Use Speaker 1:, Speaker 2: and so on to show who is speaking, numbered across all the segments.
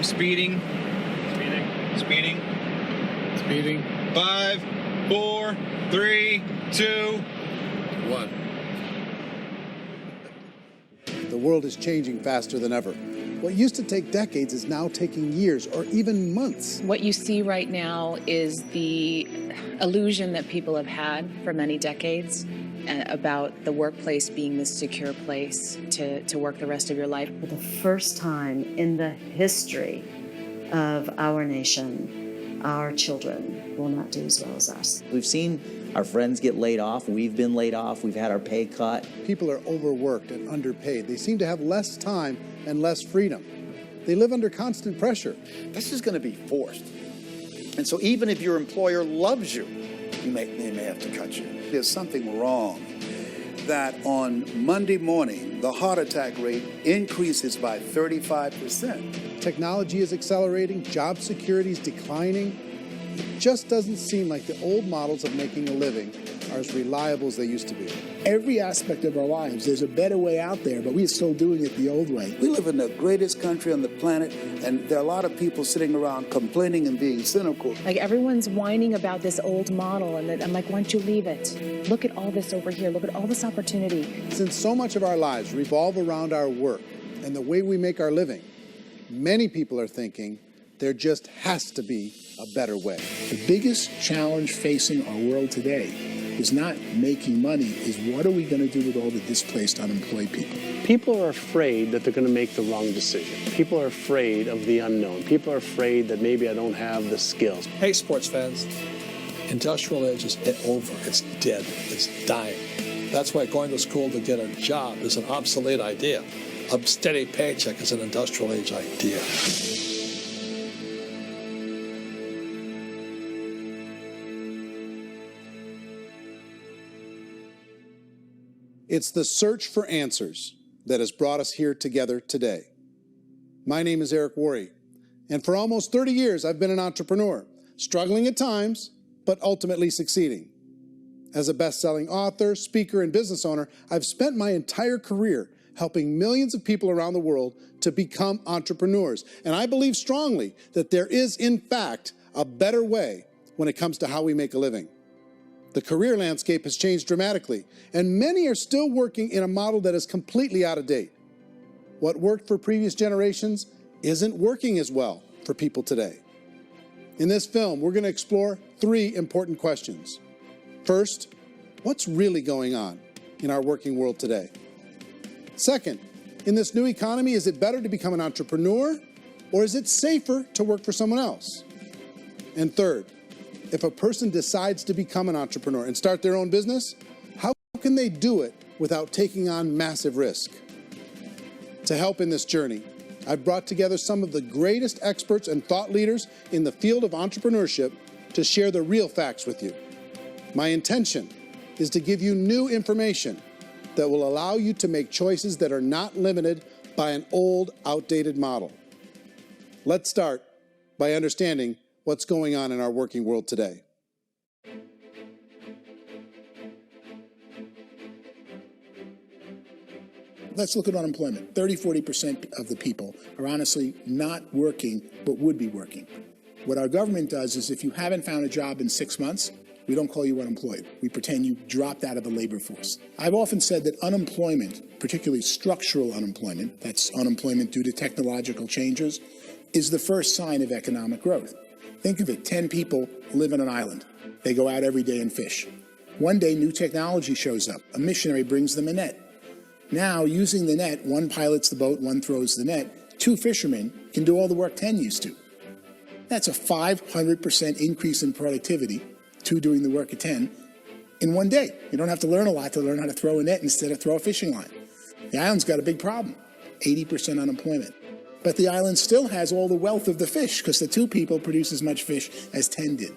Speaker 1: I'm speeding. Speeding. 5, 4, 3, 2, 1.
Speaker 2: The world is changing faster than ever. What used to take decades is now taking years or even months.
Speaker 3: What you see right now is the illusion that people have had for many decades about the workplace being this secure place to work the rest of your life.
Speaker 4: For the first time in the history of our nation, our children will not do as well as us.
Speaker 5: We've seen our friends get laid off. We've been laid off. We've had our pay cut.
Speaker 2: People are overworked and underpaid. They seem to have less time and less freedom. They live under constant pressure.
Speaker 6: This is going to be forced. And so even if your employer loves you, they may have to cut you. There's something wrong that on Monday morning, the heart attack rate increases by 35%.
Speaker 2: Technology is accelerating, job security is declining. It just doesn't seem like the old models of making a living are as reliable as they used to be.
Speaker 7: Every aspect of our lives, there's a better way out there, but we're still doing it the old way.
Speaker 6: We live in the greatest country on the planet, and there are a lot of people sitting around complaining and being cynical.
Speaker 3: Like everyone's whining about this old model, and I'm like, why don't you leave it? Look at all this over here. Look at all this opportunity.
Speaker 2: Since so much of our lives revolve around our work and the way we make our living, many people are thinking there just has to be a better way.
Speaker 7: The biggest challenge facing our world today is not making money, is what are we going to do with all the displaced, unemployed people?
Speaker 8: People are afraid that they're going to make the wrong decision. People are afraid of the unknown. People are afraid that maybe I don't have the skills.
Speaker 9: Hey, sports fans, industrial age is over. It's dead. It's dying. That's why going to school to get a job is an obsolete idea. A steady paycheck is an industrial age idea.
Speaker 2: It's the search for answers that has brought us here together today. My name is Eric Worre, and for almost 30 years I've been an entrepreneur, struggling at times, but ultimately succeeding. As a best-selling author, speaker, and business owner, I've spent my entire career helping millions of people around the world to become entrepreneurs. And I believe strongly that there is, in fact, a better way when it comes to how we make a living. The career landscape has changed dramatically, and many are still working in a model that is completely out of date. What worked for previous generations isn't working as well for people today. In this film, we're going to explore 3 important questions. First, what's really going on in our working world today? Second, in this new economy, is it better to become an entrepreneur, or is it safer to work for someone else? And third, if a person decides to become an entrepreneur and start their own business, how can they do it without taking on massive risk? To help in this journey, I've brought together some of the greatest experts and thought leaders in the field of entrepreneurship to share the real facts with you. My intention is to give you new information that will allow you to make choices that are not limited by an old, outdated model. Let's start by understanding what's going on in our working world today.
Speaker 7: Let's look at unemployment. 30–40% of the people are honestly not working, but would be working. What our government does is if you haven't found a job in 6 months, we don't call you unemployed. We pretend you dropped out of the labor force. I've often said that unemployment, particularly structural unemployment, that's unemployment due to technological changes, is the first sign of economic growth. Think of it, 10 people live on an island. They go out every day and fish. One day, new technology shows up. A missionary brings them a net. Now, using the net, one pilots the boat, one throws the net. 2 fishermen can do all the work 10 used to. That's a 500% increase in productivity, 2 doing the work of 10, in one day. You don't have to learn a lot to learn how to throw a net instead of throw a fishing line. The island's got a big problem, 80% unemployment. But the island still has all the wealth of the fish because the 2 people produce as much fish as 10 did.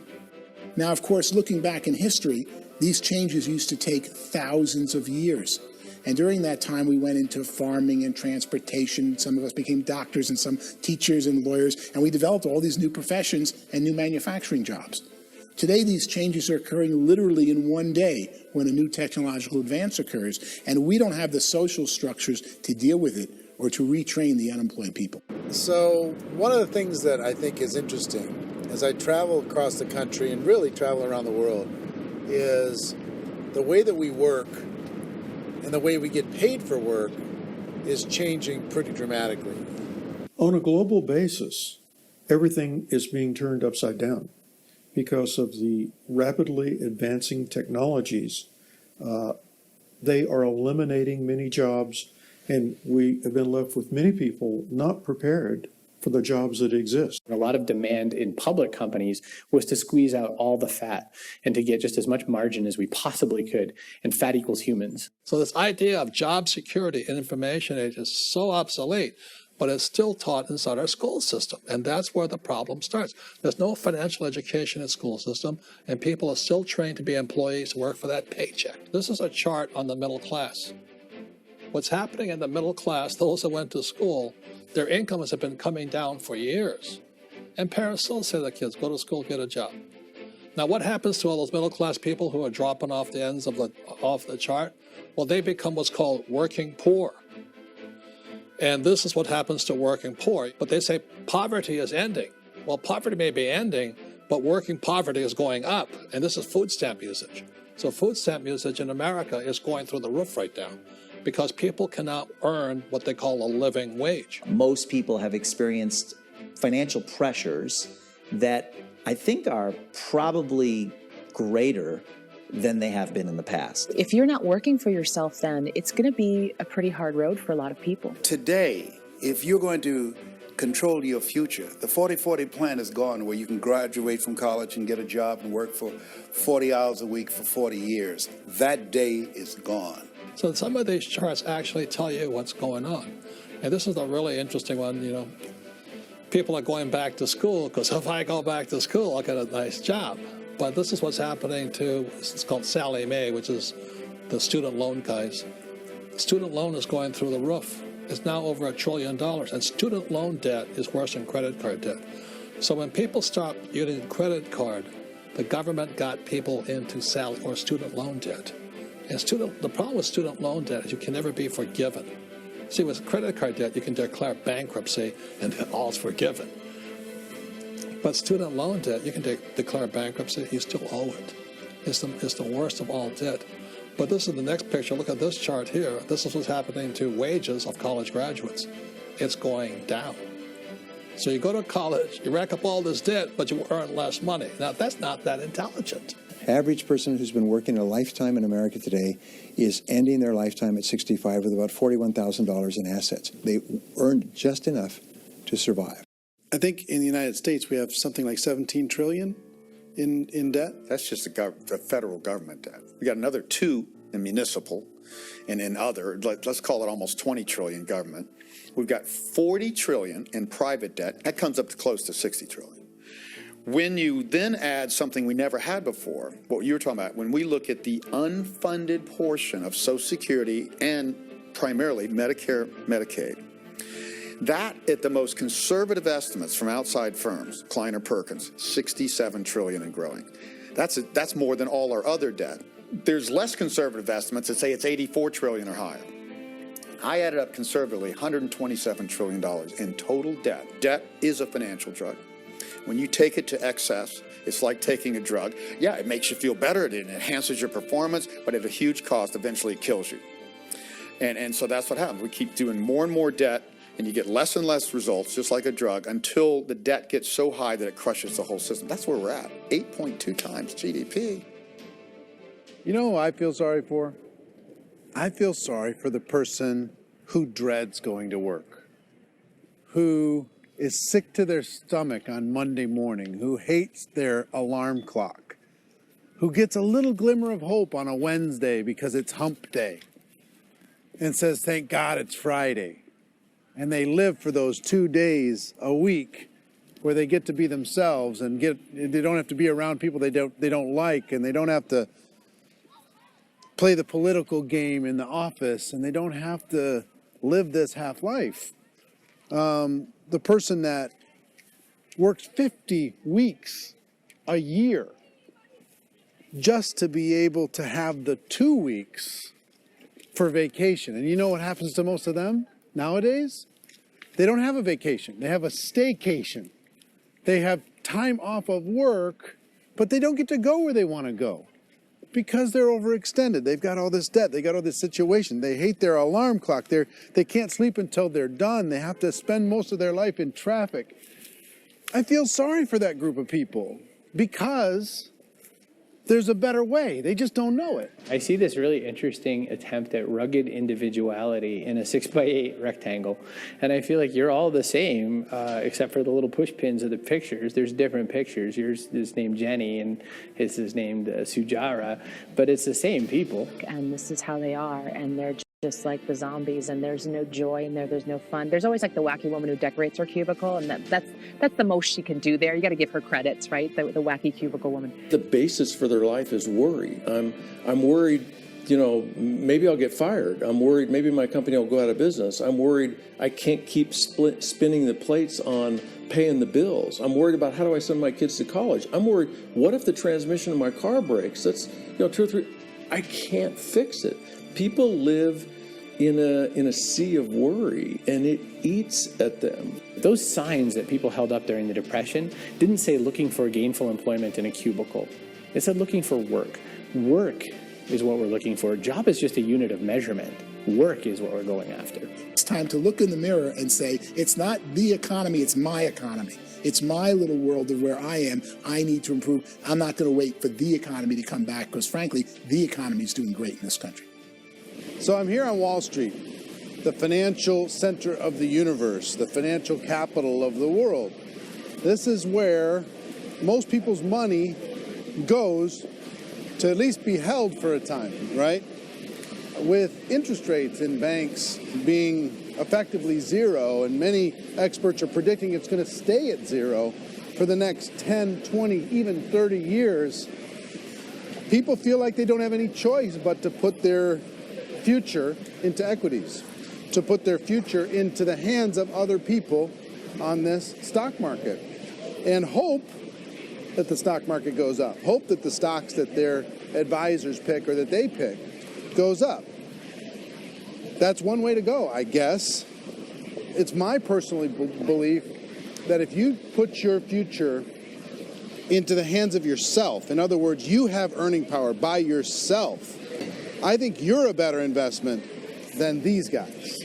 Speaker 7: Now, of course, looking back in history, these changes used to take thousands of years. And during that time, we went into farming and transportation. Some of us became doctors and some teachers and lawyers. And we developed all these new professions and new manufacturing jobs. Today, these changes are occurring literally in one day when a new technological advance occurs. And we don't have the social structures to deal with it or to retrain the unemployed people.
Speaker 2: So one of the things that I think is interesting as I travel across the country and really travel around the world is the way that we work and the way we get paid for work is changing pretty dramatically.
Speaker 10: On a global basis, everything is being turned upside down because of the rapidly advancing technologies. They are eliminating many jobs, and we have been left with many people not prepared for the jobs that exist.
Speaker 11: A lot of demand in public companies was to squeeze out all the fat and to get just as much margin as we possibly could, and fat equals humans.
Speaker 9: So this idea of job security in information age is so obsolete, but it's still taught inside our school system, and that's where the problem starts. There's no financial education in the school system, and people are still trained to be employees who work for that paycheck. This is a chart on the middle class. What's happening in the middle class, those that went to school, their incomes have been coming down for years. And parents still say to their kids, go to school, get a job. Now, what happens to all those middle class people who are dropping off the ends of off the chart? Well, they become what's called working poor. And this is what happens to working poor. But they say poverty is ending. Well, poverty may be ending, but working poverty is going up. And this is food stamp usage. So food stamp usage in America is going through the roof right now, because people cannot earn what they call a living wage.
Speaker 5: Most people have experienced financial pressures that I think are probably greater than they have been in the past.
Speaker 3: If you're not working for yourself, then it's going to be a pretty hard road for a lot of people.
Speaker 6: Today, if you're going to control your future, the 40-40 plan is gone, where you can graduate from college and get a job and work for 40 hours a week for 40 years. That day is gone.
Speaker 9: So some of these charts actually tell you what's going on. And this is a really interesting one. People are going back to school because if I go back to school, I'll get a nice job. But this is what's happening to, it's called Sallie Mae, which is the student loan guys. Student loan is going through the roof. It's now over $1 trillion. And student loan debt is worse than credit card debt. So when people stopped using credit card, the government got people into student loan debt. And the problem with student loan debt is you can never be forgiven. See, with credit card debt, you can declare bankruptcy and all's forgiven. But student loan debt, you can declare bankruptcy, you still owe it. It's the worst of all debt. But this is the next picture. Look at this chart here. This is what's happening to wages of college graduates. It's going down. So you go to college, you rack up all this debt, but you earn less money. Now, that's not that intelligent.
Speaker 12: Average person who's been working a lifetime in America today is ending their lifetime at 65 with about $41,000 in assets. They earned just enough to survive.
Speaker 2: I think in the United States we have something like $17 trillion in debt.
Speaker 6: That's just the federal government debt. We got another 2 in municipal, and in other, let's call it almost 20 trillion government. We've got 40 trillion in private debt. That comes up to close to 60 trillion. When you then add something we never had before, what you were talking about, when we look at the unfunded portion of Social Security and primarily Medicare, Medicaid, that, at the most conservative estimates from outside firms, Kleiner Perkins, 67 trillion and growing. That's more than all our other debt. There's less conservative estimates that say it's 84 trillion or higher. I added up conservatively $127 trillion in total debt. Debt is a financial drug. When you take it to excess, it's like taking a drug. Yeah, it makes you feel better, it enhances your performance, but at a huge cost, eventually it kills you. And so that's what happens. We keep doing more and more debt, and you get less and less results, just like a drug, until the debt gets so high that it crushes the whole system. That's where we're at, 8.2 times GDP.
Speaker 2: You know who I feel sorry for? I feel sorry for the person who dreads going to work, who is sick to their stomach on Monday morning, who hates their alarm clock, who gets a little glimmer of hope on a Wednesday because it's hump day and says, thank God it's Friday. And they live for those 2 days a week where they get to be themselves and they don't have to be around people they don't like, and they don't have to play the political game in the office, and they don't have to live this half life. The person that works 50 weeks a year just to be able to have the 2 weeks for vacation. And you know what happens to most of them? Nowadays, they don't have a vacation. They have a staycation. They have time off of work, but they don't get to go where they want to go because they're overextended. They've got all this debt. They got all this situation. They hate their alarm clock. They can't sleep until they're done. They have to spend most of their life in traffic. I feel sorry for that group of people because there's a better way. They just don't know it.
Speaker 11: I see this really interesting attempt at rugged individuality in a 6x8 rectangle. And I feel like you're all the same, except for the little push pins of the pictures. There's different pictures. Yours is named Jenny and his is named Sujara, but it's the same people.
Speaker 3: And this is how they are, and they're just like the zombies, and there's no joy in there, there's no fun. There's always like the wacky woman who decorates her cubicle, and that's the most she can do there. You got to give her credits, right? The wacky cubicle woman.
Speaker 13: The basis for their life is worry. I'm worried, you know, maybe I'll get fired. I'm worried maybe my company will go out of business. I'm worried I can't keep spinning the plates on paying the bills. I'm worried about how do I send my kids to college. I'm worried, what if the transmission of my car breaks? That's, you know, 2 or 3, I can't fix it. People live in a sea of worry, and it eats at them.
Speaker 11: Those signs that people held up during the Depression didn't say looking for gainful employment in a cubicle. It said looking for work. Work is what we're looking for. Job is just a unit of measurement. Work is what we're going after.
Speaker 7: It's time to look in the mirror and say, it's not the economy, it's my economy. It's my little world of where I am. I need to improve. I'm not going to wait for the economy to come back because, frankly, the economy is doing great in this country.
Speaker 2: So I'm here on Wall Street, the financial center of the universe, the financial capital of the world. This is where most people's money goes to at least be held for a time, right? With interest rates in banks being effectively zero, and many experts are predicting it's going to stay at zero for the next 10, 20, even 30 years, people feel like they don't have any choice but to put their future into equities, to put their future into the hands of other people on this stock market, and hope that the stock market goes up, hope that the stocks that their advisors pick or that they pick goes up. That's one way to go, I guess. It's my personal belief that if you put your future into the hands of yourself, in other words, you have earning power by yourself, I think you're a better investment than these guys.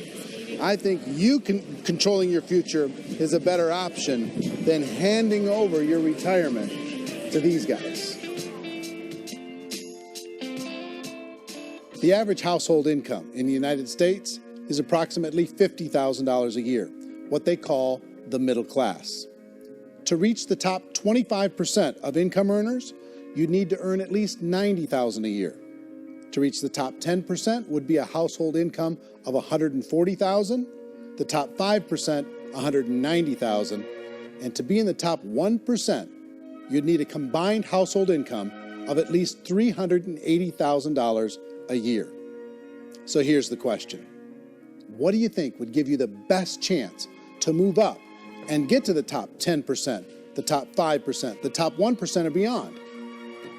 Speaker 2: I think you controlling your future is a better option than handing over your retirement to these guys. The average household income in the United States is approximately $50,000 a year, what they call the middle class. To reach the top 25% of income earners, you'd need to earn at least $90,000 a year. To reach the top 10% would be a household income of $140,000, the top 5%, $190,000, and to be in the top 1%, you'd need a combined household income of at least $380,000 a year. So here's the question. What do you think would give you the best chance to move up and get to the top 10%, the top 5%, the top 1% or beyond?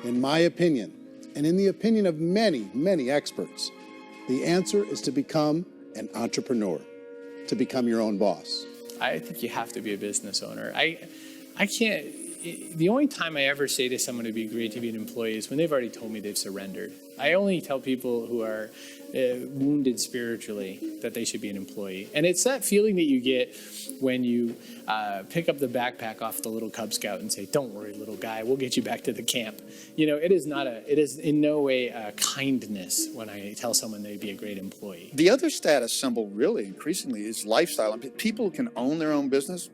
Speaker 2: In my opinion, and in the opinion of many, many experts, the answer is to become an entrepreneur, to become your own boss.
Speaker 11: I think you have to be a business owner. I can't, the only time I ever say to someone it'd be great to be an employee is when they've already told me they've surrendered. I only tell people who are wounded spiritually that they should be an employee. And it's that feeling that you get when you pick up the backpack off the little Cub Scout and say, "Don't worry, little guy, we'll get you back to the camp." You know, it is in no way a kindness when I tell someone they'd be a great employee.
Speaker 6: The other status symbol really increasingly is lifestyle. I mean, people can own their own business,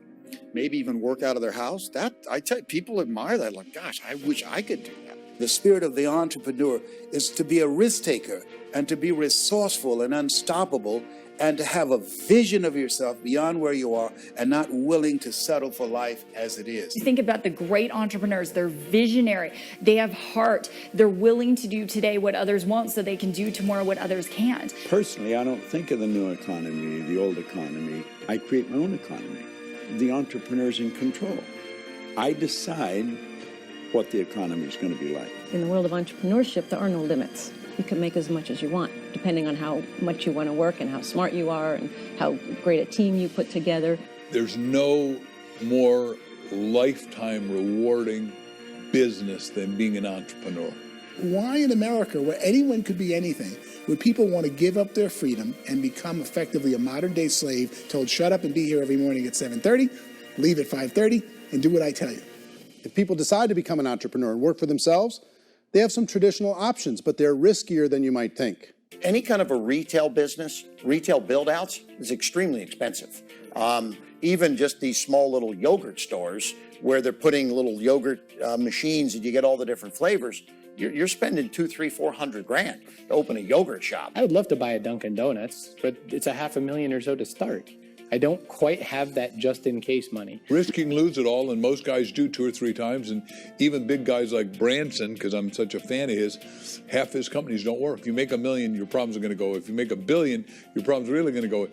Speaker 6: maybe even work out of their house. That, I tell you, people admire that. Like, gosh, I wish I could do that. The spirit of the entrepreneur is to be a risk taker and to be resourceful and unstoppable and to have a vision of yourself beyond where you are and not willing to settle for life as it is.
Speaker 14: Think about the great entrepreneurs. They're visionary. They have heart. They're willing to do today what others won't so they can do tomorrow what others can't.
Speaker 15: Personally, I don't think of the new economy, the old economy. I create my own economy. The entrepreneur's in control. I decide what the economy is going to be like.
Speaker 16: In the world of entrepreneurship, there are no limits. You can make as much as you want, depending depending on how much you want to work and how smart you are and how great a team you put together.
Speaker 17: There's no more lifetime rewarding business than being an entrepreneur.
Speaker 7: Why in America, where anyone could be anything, would people want to give up their freedom and become effectively a modern-day slave, told shut up and be here every morning at 7:30, leave at 5:30, and do what I tell you?
Speaker 2: If people decide to become an entrepreneur and work for themselves, they have some traditional options, but they're riskier than you might think.
Speaker 18: Any kind of a retail business, retail build-outs, is extremely expensive. Even just these small little yogurt stores where they're putting little yogurt machines and you get all the different flavors, you're spending $200,000, $300,000, $400,000 to open a yogurt shop.
Speaker 11: I would love to buy a Dunkin' Donuts, but it's $500,000 or so to start. I don't quite have that just-in-case money.
Speaker 17: Risk you can lose it all, and most guys do 2 or 3 times, and even big guys like Branson, because I'm such a fan of his, half his companies don't work. If you make $1 million, your problems are going to go. If you make $1 billion, your problem's really going to go.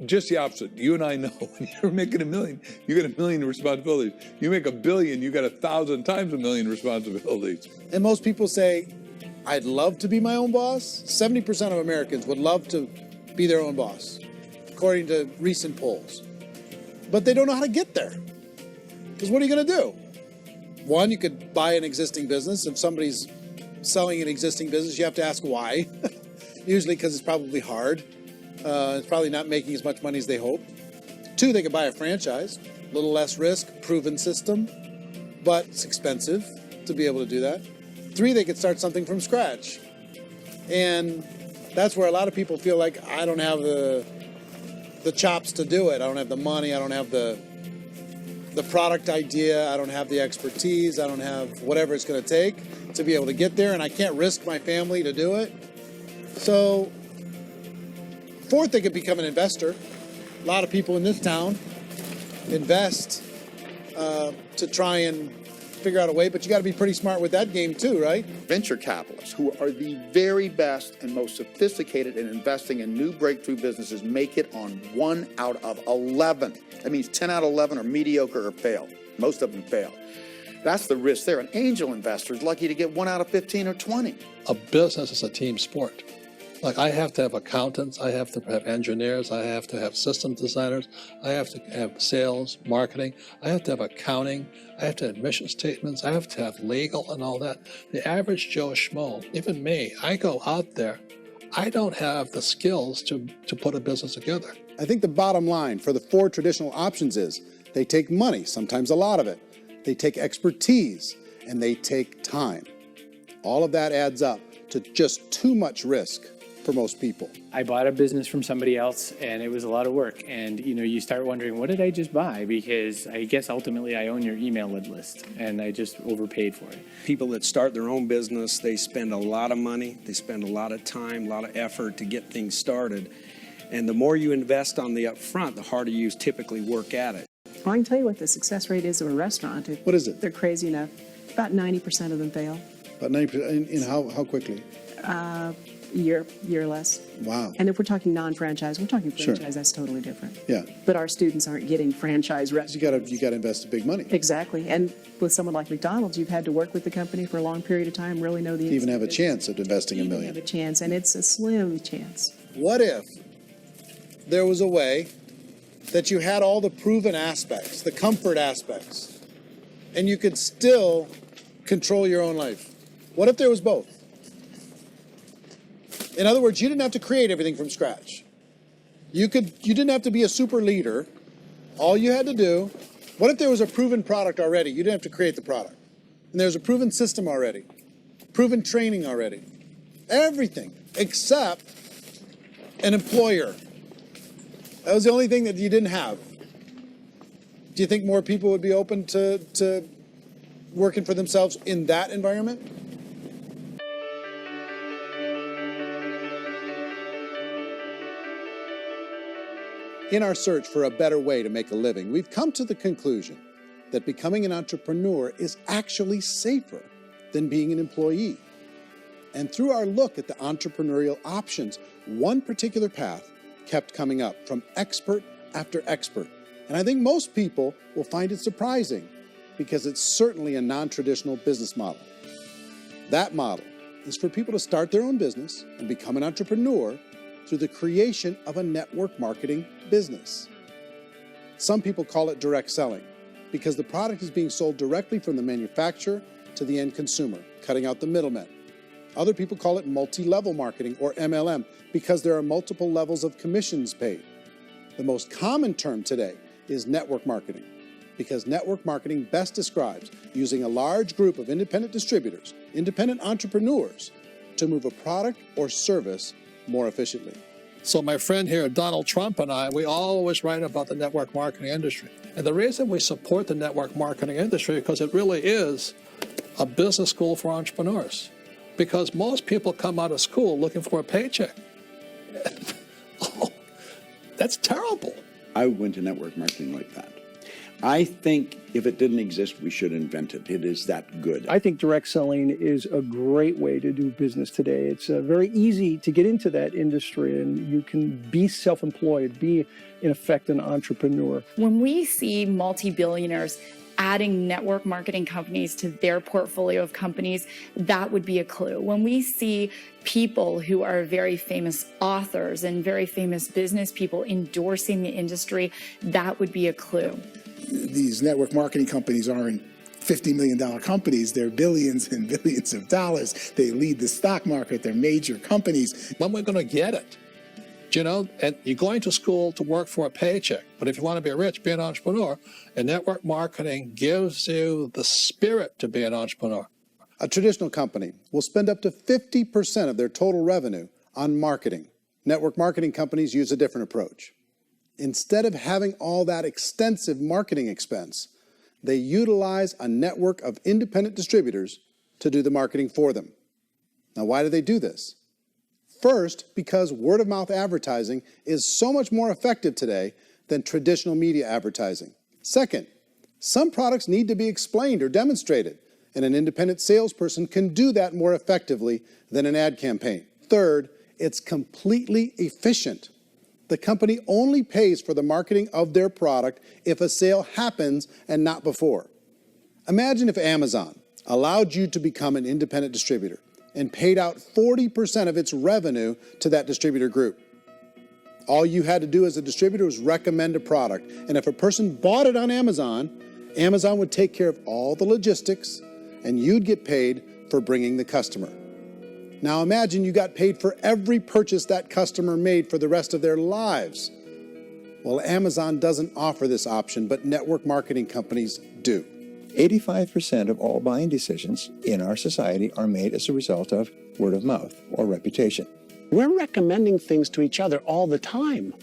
Speaker 17: Just the opposite. You and I know when you're making $1 million, you got $1 million responsibilities. You make $1 billion, you got 1,000 times $1 million responsibilities.
Speaker 2: And most people say, I'd love to be my own boss. 70% of Americans would love to be their own boss, according to recent polls. But they don't know how to get there. Because what are you going to do? One, you could buy an existing business. If somebody's selling an existing business, you have to ask why. Usually because it's probably hard. It's probably not making as much money as they hope. 2, they could buy a franchise. A little less risk, proven system, but it's expensive to be able to do that. 3, they could start something from scratch. And that's where a lot of people feel like, I don't have the chops to do it. I don't have the money. I don't have the product idea. I don't have the expertise. I don't have whatever it's going to take to be able to get there, and I can't risk my family to do it. So, 4th, they could become an investor. A lot of people in this town invest to try and figure out a way, but you got to be pretty smart with that game too, right?
Speaker 6: Venture capitalists, who are the very best and most sophisticated in investing in new breakthrough businesses, make it on 1 out of 11. That means 10 out of 11 are mediocre or fail. Most of them fail. That's the risk there. An angel investor is lucky to get 1 out of 15 or 20.
Speaker 9: A business is a team sport. Like, I have to have accountants, I have to have engineers, I have to have system designers, I have to have sales, marketing, I have to have accounting, I have to have mission statements, I have to have legal and all that. The average Joe Schmo, even me, I go out there, I don't have the skills to put a business together.
Speaker 2: I think the bottom line for the 4 traditional options is they take money, sometimes a lot of it. They take expertise, and they take time. All of that adds up to just too much risk for most people.
Speaker 11: I bought a business from somebody else, and it was a lot of work. And you start wondering, what did I just buy? Because I guess ultimately I own your email list, and I just overpaid for it.
Speaker 19: People that start their own business, they spend a lot of money, they spend a lot of time, a lot of effort to get things started. And the more you invest on the upfront, the harder you typically work at it.
Speaker 20: Well, I can tell you what the success rate is of a restaurant.
Speaker 2: What is it?
Speaker 20: They're crazy enough. About 90% of them fail.
Speaker 2: About 90%? In how quickly?
Speaker 20: Year less.
Speaker 2: Wow.
Speaker 20: And if we're talking non-franchise, we're talking franchise,
Speaker 2: Sure.
Speaker 20: That's totally different.
Speaker 2: Yeah.
Speaker 20: But our students aren't getting franchise restaurants.
Speaker 2: You got to invest big money.
Speaker 20: Exactly. And with someone like McDonald's, you've had to work with the company for a long period of time, really know the...
Speaker 2: To even have a chance at investing $1 million.
Speaker 20: have a chance, and it's a slim chance.
Speaker 2: What if there was a way that you had all the proven aspects, the comfort aspects, and you could still control your own life? What if there was both? In other words, you didn't have to create everything from scratch. You didn't have to be a super leader. All you had to do, what if there was a proven product already? You didn't have to create the product. And there's a proven system already, proven training already. Everything except an employer. That was the only thing that you didn't have. Do you think more people would be open to working for themselves in that environment? In our search for a better way to make a living, we've come to the conclusion that becoming an entrepreneur is actually safer than being an employee. And through our look at the entrepreneurial options, one particular path kept coming up from expert after expert. And I think most people will find it surprising because it's certainly a non-traditional business model. That model is for people to start their own business and become an entrepreneur through the creation of a network marketing business. Some people call it direct selling because the product is being sold directly from the manufacturer to the end consumer, cutting out the middlemen. Other people call it multi-level marketing, or MLM, because there are multiple levels of commissions paid. The most common term today is network marketing, because network marketing best describes using a large group of independent distributors, independent entrepreneurs, to move a product or service more efficiently.
Speaker 9: So my friend here, Donald Trump, and I, we always write about the network marketing industry. And the reason we support the network marketing industry is because it really is a business school for entrepreneurs. Because most people come out of school looking for a paycheck. Oh, that's terrible.
Speaker 15: I went to network marketing like that. I think if it didn't exist, we should invent it. It is that good.
Speaker 21: I think direct selling is a great way to do business today. It's very easy to get into that industry, and you can be self-employed, be, in effect, an entrepreneur.
Speaker 14: When we see multi-billionaires adding network marketing companies to their portfolio of companies, that would be a clue. When we see people who are very famous authors and very famous business people endorsing the industry, that would be a clue.
Speaker 7: These network marketing companies aren't $50 million companies. They're billions and billions of dollars. They lead the stock market. They're major companies.
Speaker 9: When we're going to get it? You know, and you're going to school to work for a paycheck. But if you want to be rich, be an entrepreneur. And network marketing gives you the spirit to be an entrepreneur.
Speaker 2: A traditional company will spend up to 50% of their total revenue on marketing. Network marketing companies use a different approach. Instead of having all that extensive marketing expense, they utilize a network of independent distributors to do the marketing for them. Now, why do they do this? First, because word-of-mouth advertising is so much more effective today than traditional media advertising. Second, some products need to be explained or demonstrated, and an independent salesperson can do that more effectively than an ad campaign. Third, it's completely efficient. The company only pays for the marketing of their product if a sale happens and not before. Imagine if Amazon allowed you to become an independent distributor and paid out 40% of its revenue to that distributor group. All you had to do as a distributor was recommend a product, and if a person bought it on Amazon, Amazon would take care of all the logistics, and you'd get paid for bringing the customer. Now imagine you got paid for every purchase that customer made for the rest of their lives. Well, Amazon doesn't offer this option, but network marketing companies do.
Speaker 12: 85% of all buying decisions in our society are made as a result of word of mouth or reputation.
Speaker 8: We're recommending things to each other all the time.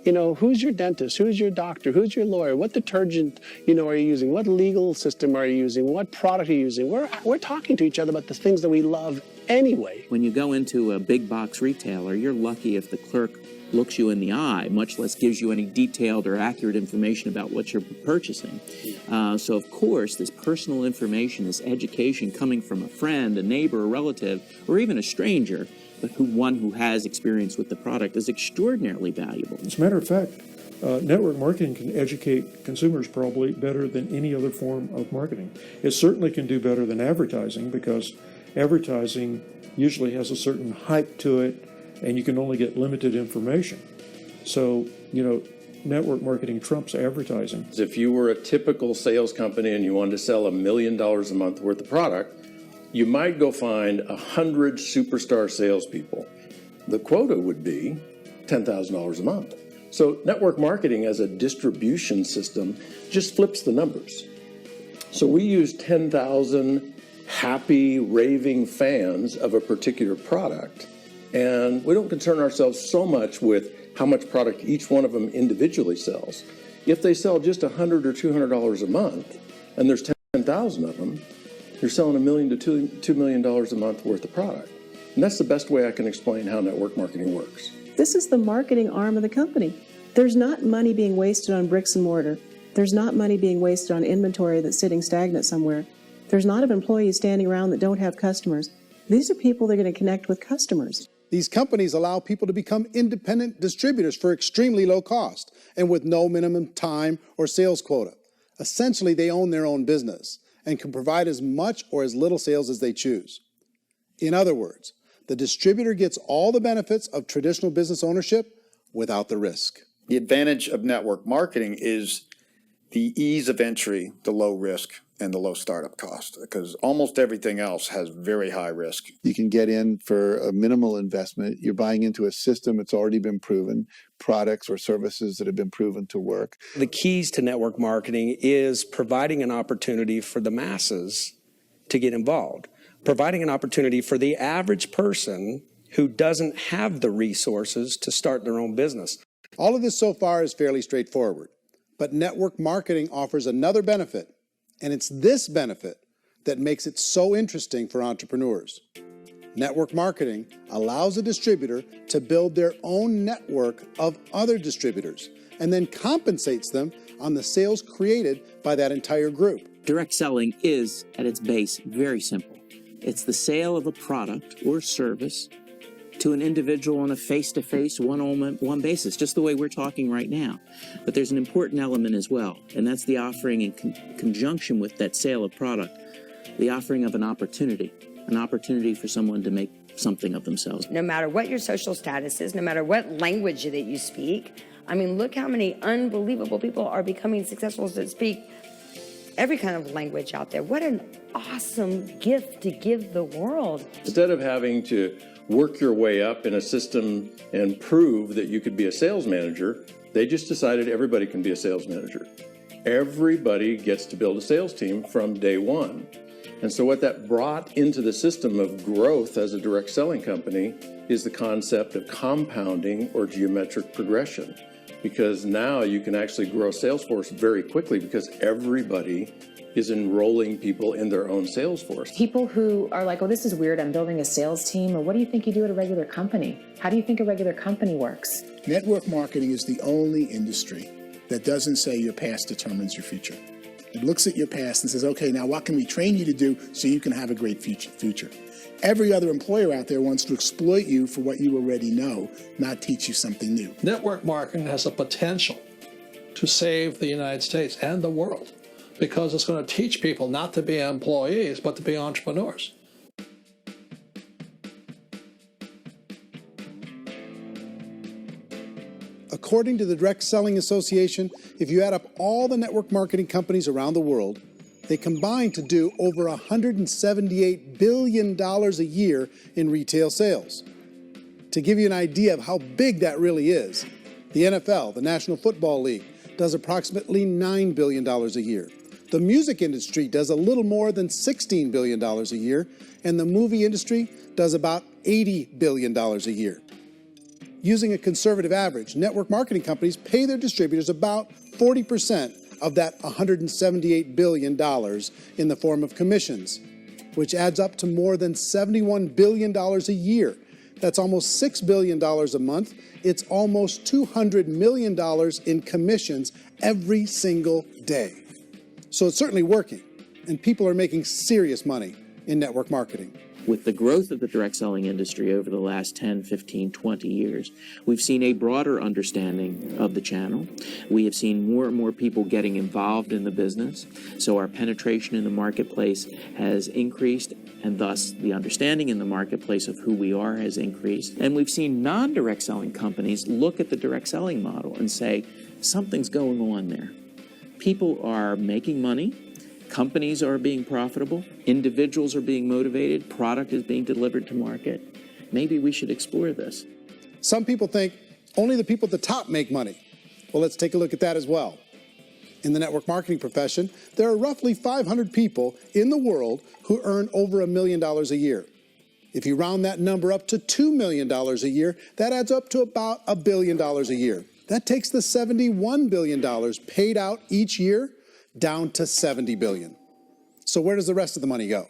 Speaker 8: You know, who's your dentist? Who's your doctor? Who's your lawyer? What detergent, are you using? What legal system are you using? What product are you using? We're talking to each other about the things that we love anyway.
Speaker 22: When you go into a big box retailer, you're lucky if the clerk looks you in the eye, much less gives you any detailed or accurate information about what you're purchasing. So, of course, this personal information, this education coming from a friend, a neighbor, a relative, or even a stranger, but one who has experience with the product is extraordinarily valuable.
Speaker 10: As a matter of fact, network marketing can educate consumers probably better than any other form of marketing. It certainly can do better than advertising because advertising usually has a certain hype to it and you can only get limited information. So, network marketing trumps advertising.
Speaker 13: If you were a typical sales company and you wanted to sell $1 million a month worth of product, you might go find 100 superstar salespeople. The quota would be $10,000 a month. So network marketing as a distribution system just flips the numbers. So we use 10,000 happy, raving fans of a particular product, and we don't concern ourselves so much with how much product each one of them individually sells. If they sell just $100 or $200 a month, and there's 10,000 of them, you're selling $1 million to $2 million a month worth of product. And that's the best way I can explain how network marketing works.
Speaker 20: This is the marketing arm of the company. There's not money being wasted on bricks and mortar. There's not money being wasted on inventory that's sitting stagnant somewhere. There's not of employees standing around that don't have customers. These are people that are going to connect with customers.
Speaker 2: These companies allow people to become independent distributors for extremely low cost and with no minimum time or sales quota. Essentially, they own their own business and can provide as much or as little sales as they choose. In other words, the distributor gets all the benefits of traditional business ownership without the risk.
Speaker 6: The advantage of network marketing is the ease of entry, the low risk, and the low startup cost, because almost everything else has very high risk.
Speaker 12: You can get in for a minimal investment. You're buying into a system that's already been proven, products or services that have been proven to work.
Speaker 19: The keys to network marketing is providing an opportunity for the masses to get involved, providing an opportunity for the average person who doesn't have the resources to start their own business.
Speaker 2: All of this so far is fairly straightforward, but network marketing offers another benefit, and it's this benefit that makes it so interesting for entrepreneurs. Network marketing allows a distributor to build their own network of other distributors and then compensates them on the sales created by that entire group.
Speaker 22: Direct selling is, at its base, very simple. It's the sale of a product or service to an individual on a face-to-face, one-on-one basis, just the way we're talking right now. But there's an important element as well, and that's the offering in conjunction with that sale of product, the offering of an opportunity for someone to make something of themselves.
Speaker 1: No matter what your social status is, no matter what language that you speak, I mean, look how many unbelievable people are becoming successful that speak every kind of language out there. What an awesome gift to give the world.
Speaker 13: Instead of having to work your way up in a system and prove that you could be a sales manager, they just decided everybody can be a sales manager. Everybody gets to build a sales team from day one. And so what that brought into the system of growth as a direct selling company is the concept of compounding or geometric progression. Because now you can actually grow a sales force very quickly because everybody is enrolling people in their own sales force.
Speaker 3: People who are like, oh, this is weird, I'm building a sales team, or what do you think you do at a regular company? How do you think a regular company works?
Speaker 7: Network marketing is the only industry that doesn't say your past determines your future. It looks at your past and says, okay, now what can we train you to do so you can have a great future? Every other employer out there wants to exploit you for what you already know, not teach you something new.
Speaker 9: Network marketing has the potential to save the United States and the world because it's going to teach people not to be employees, but to be entrepreneurs.
Speaker 2: According to the Direct Selling Association, if you add up all the network marketing companies around the world, they combine to do over $178 billion a year in retail sales. To give you an idea of how big that really is, the NFL, the National Football League, does approximately $9 billion a year. The music industry does a little more than $16 billion a year, and the movie industry does about $80 billion a year. Using a conservative average, network marketing companies pay their distributors about 40% of that $178 billion in the form of commissions, which adds up to more than $71 billion a year. That's almost $6 billion a month. It's almost $200 million in commissions every single day. So it's certainly working, and people are making serious money in network marketing.
Speaker 22: With the growth of the direct selling industry over the last 10, 15, 20 years, we've seen a broader understanding of the channel. We have seen more and more people getting involved in the business. So our penetration in the marketplace has increased, and thus the understanding in the marketplace of who we are has increased. And we've seen non-direct selling companies look at the direct selling model and say, something's going on there. People are making money. Companies are being profitable, individuals are being motivated, product is being delivered to market. Maybe we should explore this.
Speaker 2: Some people think only the people at the top make money. Well, let's take a look at that as well. In the network marketing profession, there are roughly 500 people in the world who earn over $1 million a year. If you round that number up to $2 million a year, that adds up to about $1 billion a year. That takes the $71 billion paid out each year down to $70 billion. So where does the rest of the money go?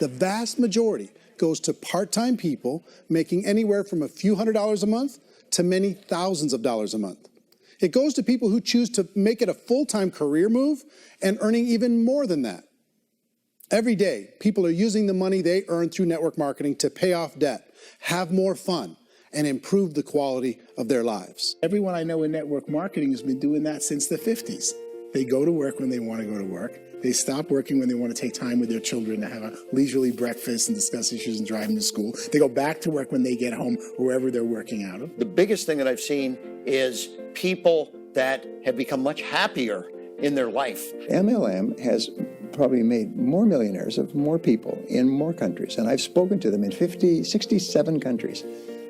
Speaker 2: The vast majority goes to part-time people making anywhere from a few $100s a month to many thousands of dollars a month. It goes to people who choose to make it a full-time career move and earning even more than that. Every day, people are using the money they earn through network marketing to pay off debt, have more fun, and improve the quality of their lives.
Speaker 7: Everyone I know in network marketing has been doing that since the 50s. They go to work when they want to go to work. They stop working when they want to take time with their children to have a leisurely breakfast and discuss issues and drive them to school. They go back to work when they get home, wherever they're working out of.
Speaker 18: The biggest thing that I've seen is people that have become much happier in their life.
Speaker 12: MLM has probably made more millionaires of more people in more countries, and I've spoken to them in 67 countries,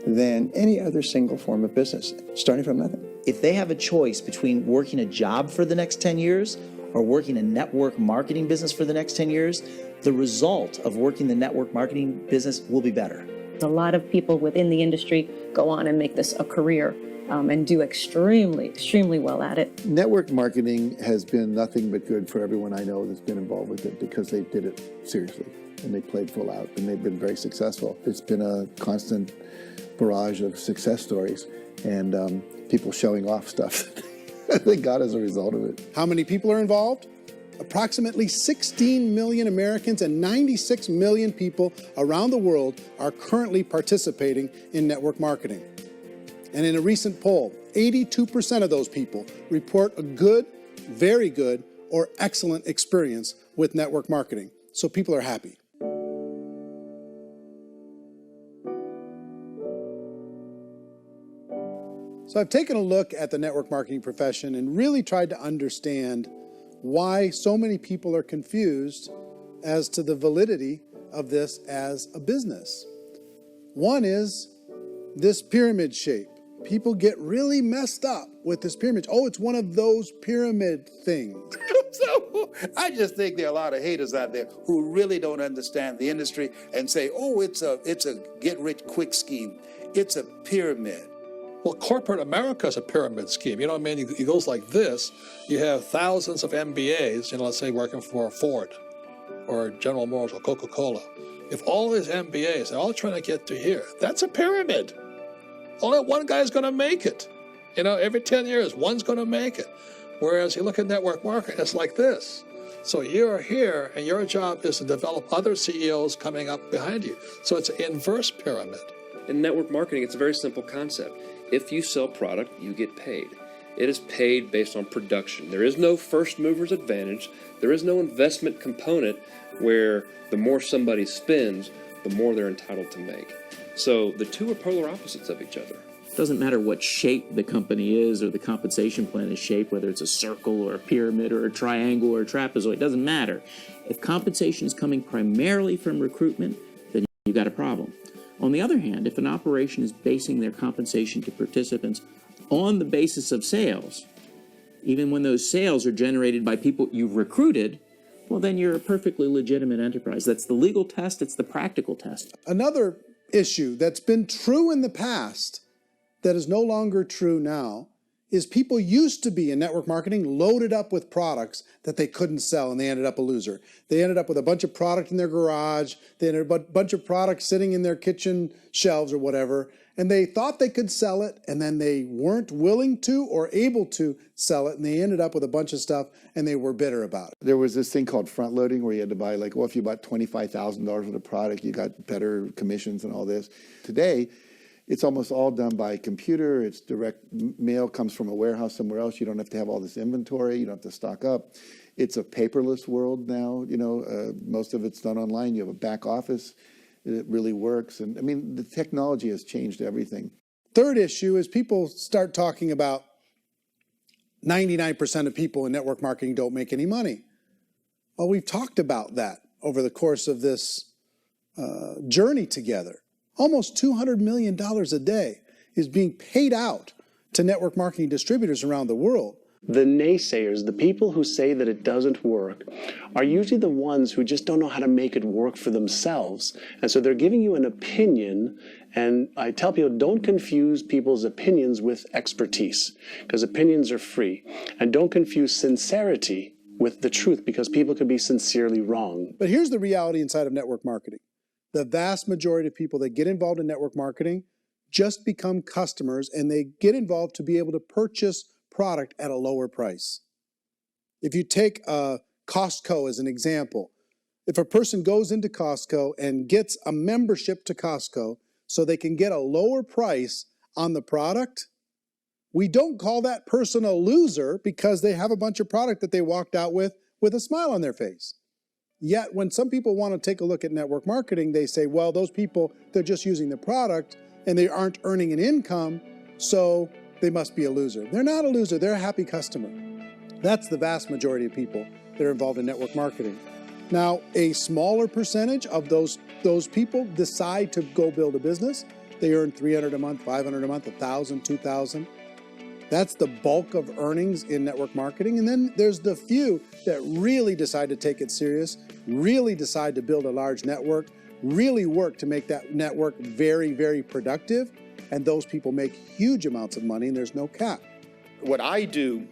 Speaker 12: than any other single form of business, starting from nothing.
Speaker 4: If they have a choice between working a job for the next 10 years or working a network marketing business for the next 10 years, the result of working the network marketing business will be better.
Speaker 16: A lot of people within the industry go on and make this a career and do extremely well at it.
Speaker 5: Network marketing has been nothing but good for everyone I know that's been involved with it because they did it seriously and they played full out and they've been very successful. It's been a constant barrage of success stories and people showing off stuff that they got as a result of it.
Speaker 2: How many people are involved? Approximately 16 million Americans and 96 million people around the world are currently participating in network marketing. And in a recent poll, 82% of those people report a good, very good, or excellent experience with network marketing. So people are happy. So I've taken a look at the network marketing profession and really tried to understand why so many people are confused as to the validity of this as a business. One is this pyramid shape. People get really messed up with this pyramid. Oh, it's one of those pyramid things.
Speaker 6: So I just think there are a lot of haters out there who really don't understand the industry and say, oh, it's a get-rich-quick scheme. It's a pyramid.
Speaker 9: Well, corporate America is a pyramid scheme. You know what I mean? It goes like this. You have thousands of MBAs, let's say working for Ford or General Motors or Coca-Cola. If all these MBAs are all trying to get to here, that's a pyramid. Only one guy's going to make it. Every 10 years, one's going to make it. Whereas you look at network marketing, it's like this. So you're here, and your job is to develop other CEOs coming up behind you. So it's an inverse pyramid.
Speaker 23: In network marketing, it's a very simple concept. If you sell product, you get paid. It is paid based on production. There is no first mover's advantage. There is no investment component where the more somebody spends, the more they're entitled to make. So the two are polar opposites of each other.
Speaker 22: It doesn't matter what shape the company is or the compensation plan is shaped, whether it's a circle or a pyramid or a triangle or a trapezoid, it doesn't matter. If compensation is coming primarily from recruitment, then you've got a problem. On the other hand, if an operation is basing their compensation to participants on the basis of sales, even when those sales are generated by people you've recruited, well, then you're a perfectly legitimate enterprise. That's the legal test. It's the practical test.
Speaker 2: Another issue that's been true in the past that is no longer true now is people used to be in network marketing loaded up with products that they couldn't sell, and they ended up a loser. They ended up with a bunch of product in their garage. They ended up with a bunch of products sitting in their kitchen shelves or whatever, and they thought they could sell it, and then they weren't willing to or able to sell it, and they ended up with a bunch of stuff, and they were bitter about it.
Speaker 5: There was this thing called front loading where you had to buy if you bought $25,000 worth of product, you got better commissions and all this. Today, it's almost all done by computer. It's direct mail, comes from a warehouse somewhere else. You don't have to have all this inventory. You don't have to stock up. It's a paperless world now. Most of it's done online. You have a back office. It really works. And the technology has changed everything.
Speaker 2: Third issue is people start talking about 99% of people in network marketing don't make any money. Well, we've talked about that over the course of this journey together. Almost $200 million a day is being paid out to network marketing distributors around the world.
Speaker 8: The naysayers, the people who say that it doesn't work, are usually the ones who just don't know how to make it work for themselves. And so they're giving you an opinion, and I tell people, don't confuse people's opinions with expertise, because opinions are free. And don't confuse sincerity with the truth, because people can be sincerely wrong.
Speaker 2: But here's the reality inside of network marketing. The vast majority of people that get involved in network marketing just become customers, and they get involved to be able to purchase product at a lower price. If you take Costco as an example, if a person goes into Costco and gets a membership to Costco so they can get a lower price on the product, We don't call that person a loser because they have a bunch of product that they walked out with a smile on their face. Yet when some people want to take a look at network marketing, they say, well, those people, they're just using the product and they aren't earning an income, so they must be a loser. They're not a loser, they're a happy customer. That's the vast majority of people that are involved in network marketing. Now, a smaller percentage of those people decide to go build a business. They earn $300 a month, $500 a month, $1,000, $2,000. That's the bulk of earnings in network marketing. And then there's the few that really decide to take it serious, really decide to build a large network, really work to make that network very, very productive. And those people make huge amounts of money and there's no cap.
Speaker 6: What I do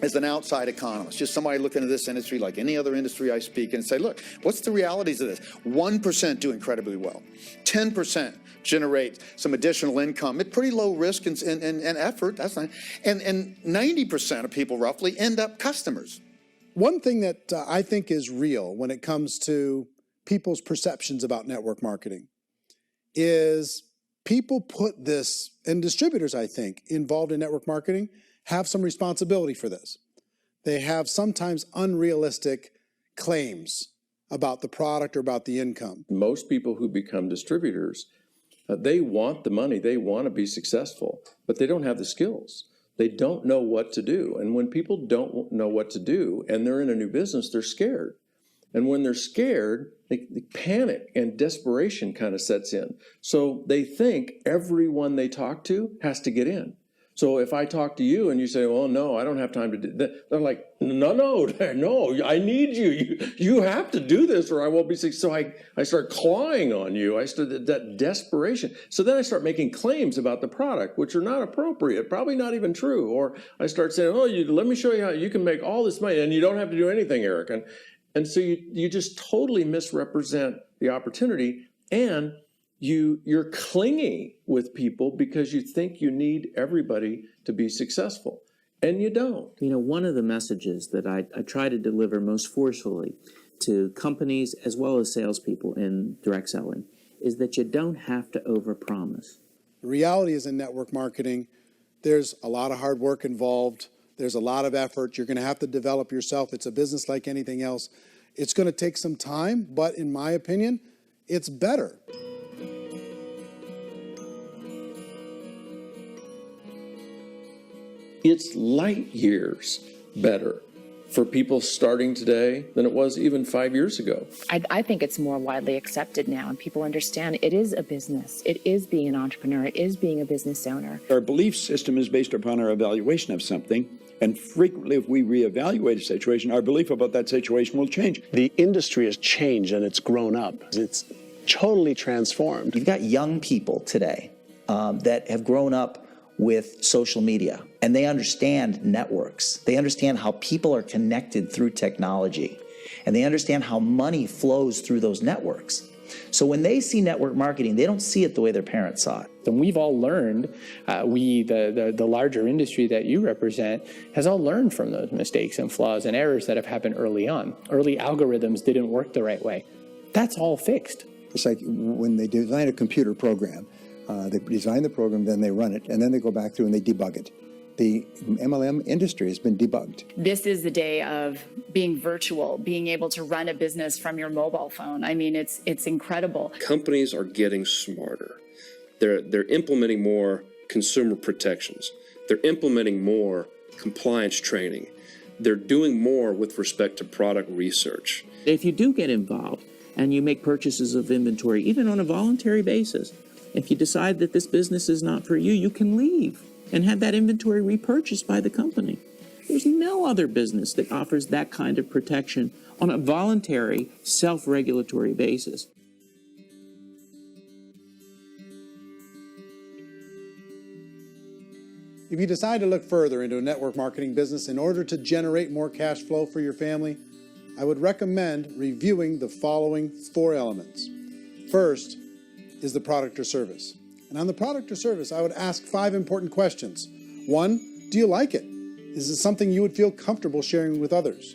Speaker 6: as an outside economist, just somebody looking at this industry like any other industry I speak and say, look, what's the realities of this? 1% do incredibly well. 10% generate some additional income at pretty low risk and effort. That's not, and 90% of people roughly end up customers.
Speaker 2: One thing that I think is real when it comes to people's perceptions about network marketing is people put this, and distributors, I think, involved in network marketing have some responsibility for this. They have sometimes unrealistic claims about the product or about the income.
Speaker 13: Most people who become distributors, they want the money, they want to be successful, but they don't have the skills. They don't know what to do. And when people don't know what to do and they're in a new business, they're scared. And when they're scared, they panic and desperation kind of sets in. So they think everyone they talk to has to get in. So if I talk to you and you say, well, no, I don't have time to do that, they're like, no, I need you. You have to do this or I won't be successful. So I start clawing on you. I start that desperation. So then I start making claims about the product, which are not appropriate, probably not even true. Or I start saying, oh, let me show you how you can make all this money and you don't have to do anything, Eric. And so you just totally misrepresent the opportunity, and you're clingy with people because you think you need everybody to be successful, and you don't.
Speaker 22: You know, one of the messages that I try to deliver most forcefully to companies as well as salespeople in direct selling is that you don't have to overpromise.
Speaker 2: The reality is in network marketing, there's a lot of hard work involved. There's a lot of effort. You're going to have to develop yourself. It's a business like anything else. It's going to take some time, but in my opinion, it's better.
Speaker 13: It's light years better for people starting today than it was even 5 years ago.
Speaker 3: I think it's more widely accepted now, and people understand it is a business. It is being an entrepreneur. It is being a business owner.
Speaker 11: Our belief system is based upon our evaluation of something, and frequently if we reevaluate a situation, our belief about that situation will change.
Speaker 8: The industry has changed and it's grown up. It's totally transformed.
Speaker 4: You've got young people today that have grown up with social media, and they understand networks. They understand how people are connected through technology, and they understand how money flows through those networks. So when they see network marketing, they don't see it the way their parents saw it.
Speaker 15: And we've all learned, the larger industry that you represent, has all learned from those mistakes and flaws and errors that have happened early on. Early algorithms didn't work the right way. That's all fixed.
Speaker 12: It's like when they design a computer program, they design the program, then they run it, and then they go back through and they debug it. The MLM industry has been debugged.
Speaker 14: This is the day of being virtual, being able to run a business from your mobile phone. I mean, it's incredible.
Speaker 23: Companies are getting smarter. They're implementing more consumer protections. They're implementing more compliance training. They're doing more with respect to product research.
Speaker 22: If you do get involved and you make purchases of inventory, even on a voluntary basis, if you decide that this business is not for you, you can leave and have that inventory repurchased by the company. There's no other business that offers that kind of protection on a voluntary, self-regulatory basis.
Speaker 2: If you decide to look further into a network marketing business in order to generate more cash flow for your family, I would recommend reviewing the following 4 elements. First is the product or service. And on the product or service, I would ask 5 important questions. 1, do you like it? Is it something you would feel comfortable sharing with others?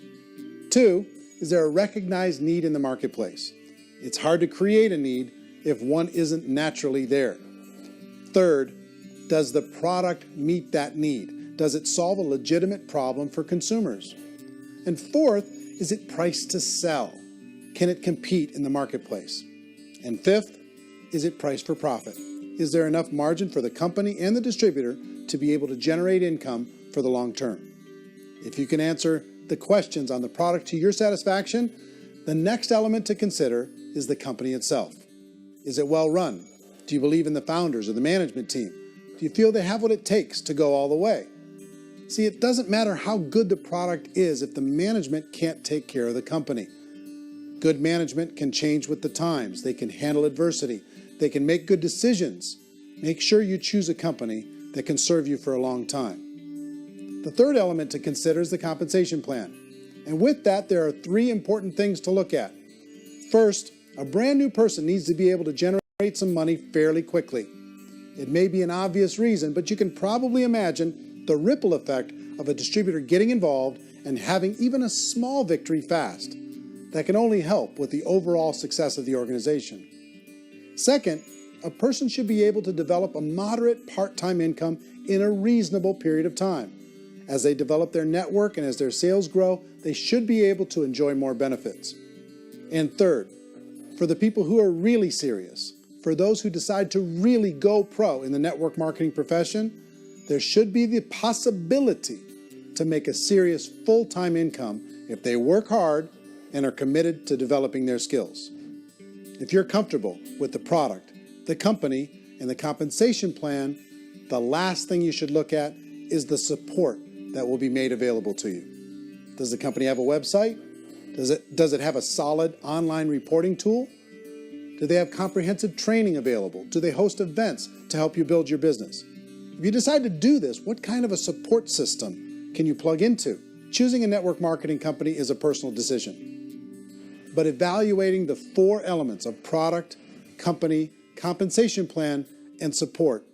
Speaker 2: 2, is there a recognized need in the marketplace? It's hard to create a need if one isn't naturally there. Third, Does the product meet that need? Does it solve a legitimate problem for consumers? And fourth, is it priced to sell? Can it compete in the marketplace? And fifth, is it priced for profit? Is there enough margin for the company and the distributor to be able to generate income for the long term? If you can answer the questions on the product to your satisfaction, the next element to consider is the company itself. Is it well run? Do you believe in the founders or the management team? Do you feel they have what it takes to go all the way? See, it doesn't matter how good the product is if the management can't take care of the company. Good management can change with the times. They can handle adversity. They can make good decisions. Make sure you choose a company that can serve you for a long time. The third element to consider is the compensation plan. And with that, there are three important things to look at. First, a brand new person needs to be able to generate some money fairly quickly. It may be an obvious reason, but you can probably imagine the ripple effect of a distributor getting involved and having even a small victory fast. That can only help with the overall success of the organization. Second, a person should be able to develop a moderate part-time income in a reasonable period of time. As they develop their network and as their sales grow, they should be able to enjoy more benefits. And third, for the people who are really serious, for those who decide to really go pro in the network marketing profession, there should be the possibility to make a serious full-time income if they work hard and are committed to developing their skills. If you're comfortable with the product, the company, and the compensation plan, the last thing you should look at is the support that will be made available to you. Does the company have a website? Does it have a solid online reporting tool? Do they have comprehensive training available? Do they host events to help you build your business? If you decide to do this, what kind of a support system can you plug into? Choosing a network marketing company is a personal decision. But evaluating the four elements of product, company, compensation plan, and support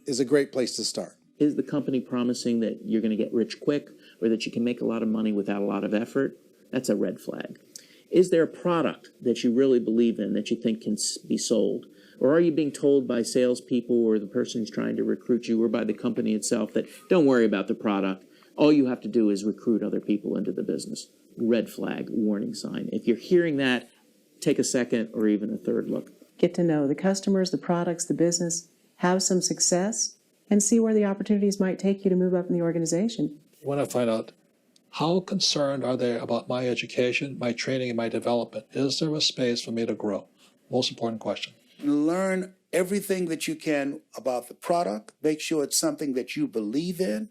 Speaker 2: is a great place to start.
Speaker 22: Is the company promising that you're going to get rich quick or that you can make a lot of money without a lot of effort? That's a red flag. Is there a product that you really believe in that you think can be sold? Or are you being told by salespeople or the person who's trying to recruit you or by the company itself that don't worry about the product, all you have to do is recruit other people into the business? Red flag, warning sign. If you're hearing that, take a second or even a third look.
Speaker 20: Get to know the customers, the products, the business, have some success, and see where the opportunities might take you to move up in the organization.
Speaker 9: I want to find out, how concerned are they about my education, my training, and my development? Is there a space for me to grow? Most important question.
Speaker 6: Learn everything that you can about the product. Make sure it's something that you believe in,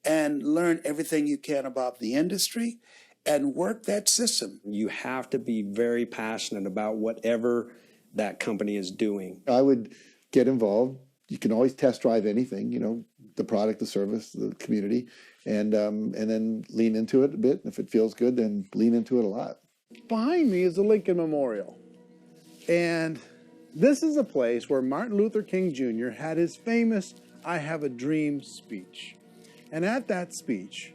Speaker 6: and learn everything you can about the industry and work that system.
Speaker 19: You have to be very passionate about whatever that company is doing.
Speaker 5: I would get involved. You can always test drive anything, the product, the service, the community, and then lean into it a bit. If it feels good, then lean into it a lot.
Speaker 2: Behind me is the Lincoln Memorial. And this is a place where Martin Luther King Jr. had his famous "I Have a Dream" speech. And at that speech,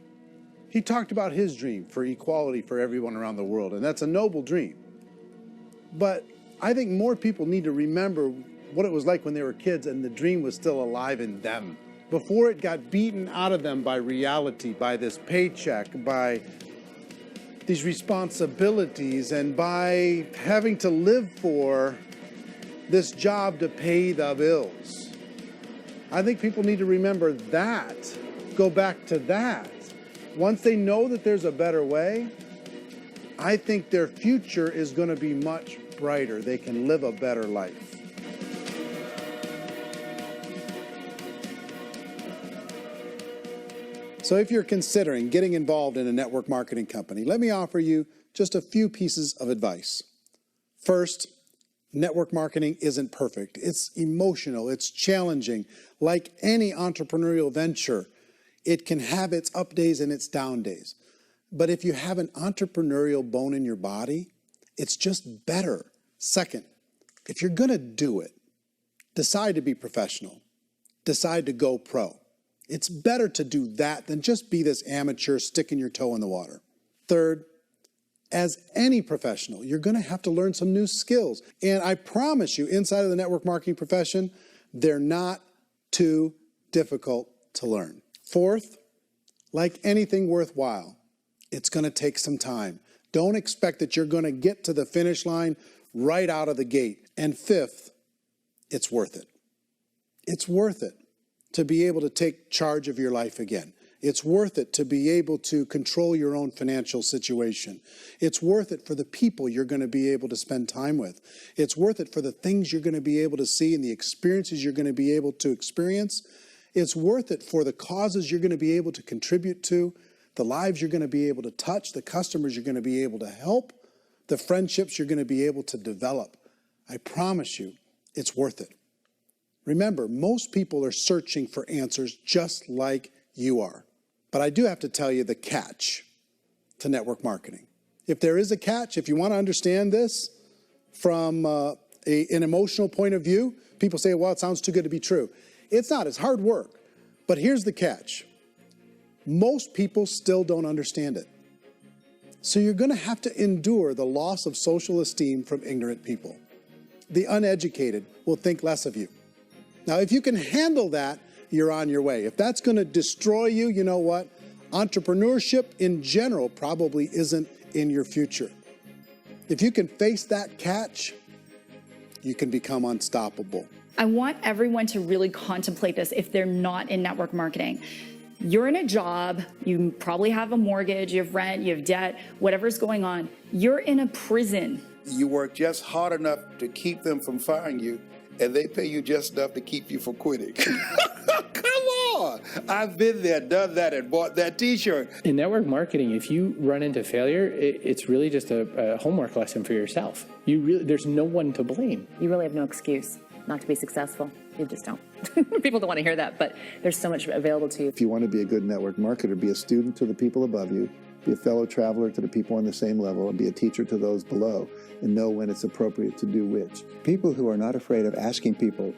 Speaker 2: he talked about his dream for equality for everyone around the world, and that's a noble dream. But I think more people need to remember what it was like when they were kids and the dream was still alive in them. Before it got beaten out of them by reality, by this paycheck, by these responsibilities, and by having to live for this job to pay the bills. I think people need to remember that, go back to that. Once they know that there's a better way, I think their future is going to be much brighter. They can live a better life. So if you're considering getting involved in a network marketing company, let me offer you just a few pieces of advice. First, network marketing isn't perfect. It's emotional, it's challenging. Like any entrepreneurial venture, it can have its up days and its down days. But if you have an entrepreneurial bone in your body, it's just better. Second, if you're going to do it, decide to be professional. Decide to go pro. It's better to do that than just be this amateur sticking your toe in the water. Third, as any professional, you're going to have to learn some new skills. And I promise you, inside of the network marketing profession, they're not too difficult to learn. Fourth, like anything worthwhile, it's going to take some time. Don't expect that you're going to get to the finish line right out of the gate. And fifth, it's worth it. It's worth it to be able to take charge of your life again. It's worth it to be able to control your own financial situation. It's worth it for the people you're going to be able to spend time with. It's worth it for the things you're going to be able to see and the experiences you're going to be able to experience. It's worth it for the causes you're going to be able to contribute to, the lives you're going to be able to touch, the customers you're going to be able to help, the friendships you're going to be able to develop. I promise you, it's worth it. Remember, most people are searching for answers just like you are. But I do have to tell you the catch to network marketing. If there is a catch, if you want to understand this from an emotional point of view, people say, well, it sounds too good to be true. It's not. It's hard work. But here's the catch. Most people still don't understand it. So you're going to have to endure the loss of social esteem from ignorant people. The uneducated will think less of you. Now, if you can handle that, you're on your way. If that's going to destroy you, you know what? Entrepreneurship in general probably isn't in your future. If you can face that catch, you can become unstoppable.
Speaker 14: I want everyone to really contemplate this if they're not in network marketing. You're in a job, you probably have a mortgage, you have rent, you have debt, whatever's going on. You're in a prison.
Speaker 6: You work just hard enough to keep them from firing you, and they pay you just enough to keep you from quitting. Come on! I've been there, done that, and bought that T-shirt.
Speaker 15: In network marketing, if you run into failure, it's really just a homework lesson for yourself. There's no one to blame.
Speaker 3: You really have no excuse not to be successful. You just don't. People don't want to hear that, but there's so much available to you.
Speaker 5: If you want to be a good network marketer, be a student to the people above you, be a fellow traveler to the people on the same level, and be a teacher to those below, and know when it's appropriate to do which.
Speaker 12: People who are not afraid of asking people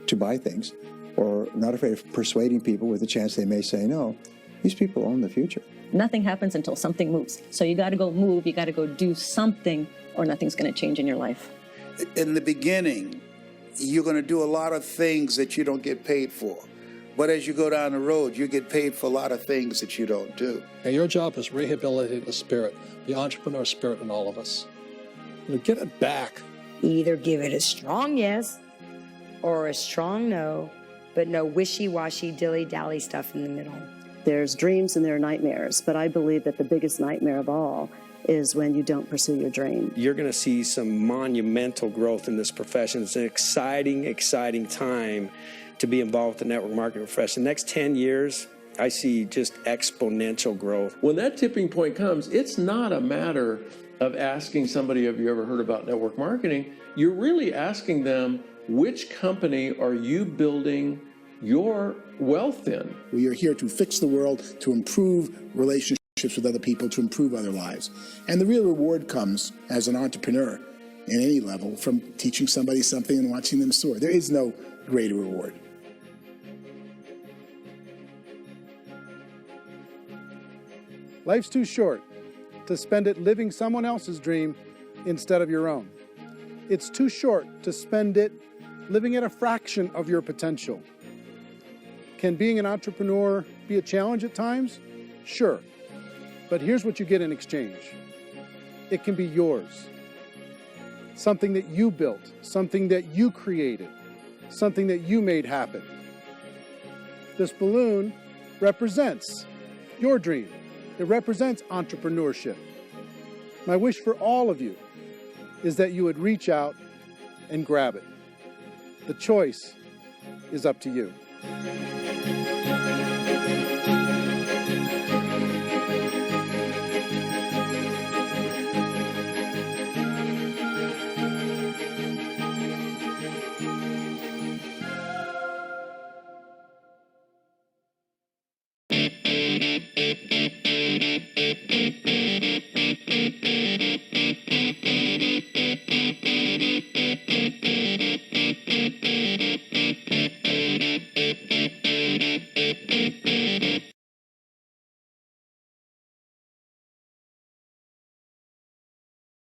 Speaker 12: to buy things, or not afraid of persuading people with a chance they may say no, these people own the future.
Speaker 16: Nothing happens until something moves. So you got to go move, you got to go do something, or nothing's going to change in your life.
Speaker 6: In the beginning, you're going to do a lot of things that you don't get paid for. But as you go down the road, you get paid for a lot of things that you don't do.
Speaker 9: And your job is rehabilitate the spirit, the entrepreneur spirit in all of us. Get it back.
Speaker 1: Either give it a strong yes or a strong no, but no wishy-washy, dilly-dally stuff in the middle.
Speaker 20: There's dreams and there are nightmares, but I believe that the biggest nightmare of all is when you don't pursue your dream.
Speaker 19: You're going to see some monumental growth in this profession. It's an exciting, exciting time to be involved with the network marketing profession. The next 10 years, I see just exponential growth.
Speaker 13: When that tipping point comes, it's not a matter of asking somebody, have you ever heard about network marketing? You're really asking them, which company are you building your wealth in?
Speaker 7: We are here to fix the world, to improve relationships with other people, to improve other lives. And the real reward comes as an entrepreneur in any level from teaching somebody something and watching them soar. There is no greater reward.
Speaker 2: Life's too short to spend it living someone else's dream instead of your own. It's too short to spend it living at a fraction of your potential. Can being an entrepreneur be a challenge at times? Sure. But here's what you get in exchange. It can be yours. Something that you built, something that you created, something that you made happen. This balloon represents your dream. It represents entrepreneurship. My wish for all of you is that you would reach out and grab it. The choice is up to you.